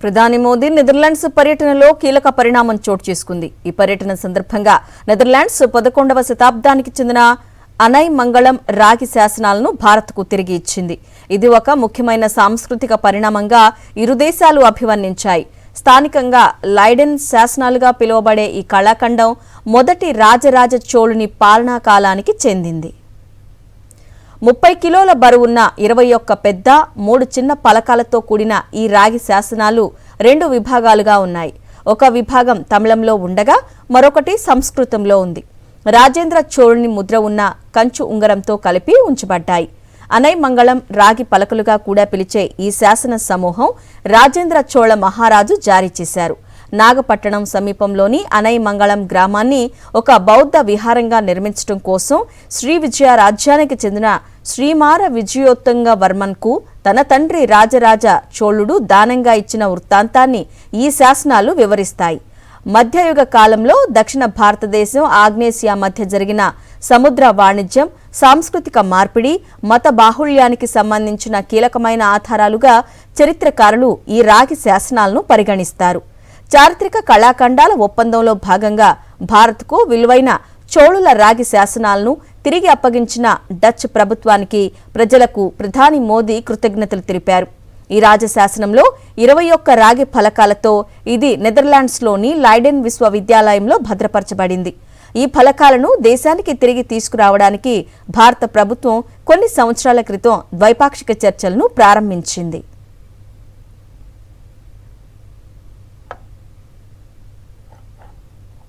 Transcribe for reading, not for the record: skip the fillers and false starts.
ప్రధాని మోదీ నెదర్లాండ్స్ పర్యటనలో కీలక పరిణామం చోటు చేసుకుంది. ఈ పర్యటన సందర్భంగా నెదర్లాండ్స్ 11వ శతాబ్దానికి చెందిన అనై మంగళం రాగి శాసనాలను భారత్కు తిరిగి ఇచ్చింది. ఇది ఒక ముఖ్యమైన సాంస్కృతిక పరిణామంగా ఇరు దేశాలు అభివర్ణించాయి. స్థానికంగా లైడెన్ శాసనాలుగా పిలువబడే ఈ కళాఖండం మొదటి రాజరాజ చోళుని పాలనా కాలానికి చెందింది. 30 కిలోల బరువున్న 21 పెద్ద 3 చిన్న పలకాలతో కూడిన ఈ రాగి శాసనాలు 2 విభాగాలుగా ఉన్నాయి. ఒక విభాగం తమిళంలో ఉండగా మరొకటి సంస్కృతంలో ఉంది. రాజేంద్ర చోళుని ముద్ర ఉన్న కంచు ఉంగరంతో కలిపి ఉంచబడ్డాయి. అనై మంగళం రాగి పలకలుగా కూడా పిలిచే ఈ శాసన సమూహం రాజేంద్ర చోళ మహారాజు జారీ చేశారు. నాగపట్టణం సమీపంలోని అనై మంగళం గ్రామాన్ని ఒక బౌద్ధ విహారంగా నిర్మించడం కోసం శ్రీ విజయ రాజ్యానికి చెందిన శ్రీమార విజయోత్తంగ వర్మన్కు తన తండ్రి రాజరాజ చోళుడు దానంగా ఇచ్చిన వృత్తాంతాన్ని ఈ శాసనాలు వివరిస్తాయి. మధ్యయుగ కాలంలో దక్షిణ భారతదేశం ఆగ్నేసియా మధ్య జరిగిన సముద్ర వాణిజ్యం, సాంస్కృతిక మార్పిడి, మత బాహుళ్యానికి సంబంధించిన కీలకమైన ఆధారాలుగా చరిత్రకారులు ఈ రాగి శాసనాలను పరిగణిస్తారు. చారిత్రక కళాఖండాల ఒప్పందంలో భాగంగా భారత్కు విలువైన చోళుల రాగి శాసనాలను తిరిగి అప్పగించిన డచ్ ప్రభుత్వానికి ప్రజలకు ప్రధాని మోదీ కృతజ్ఞతలు తెలిపారు. ఈ రాజశాసనంలో 21 రాగి ఫలకాలతో ఇది నెదర్లాండ్స్లోని లైడెన్ విశ్వవిద్యాలయంలో భద్రపరచబడింది. ఈ ఫలకాలను దేశానికి తిరిగి తీసుకురావడానికి భారత ప్రభుత్వం కొన్ని సంవత్సరాల క్రితం ద్వైపాక్షిక చర్చలను ప్రారంభించింది.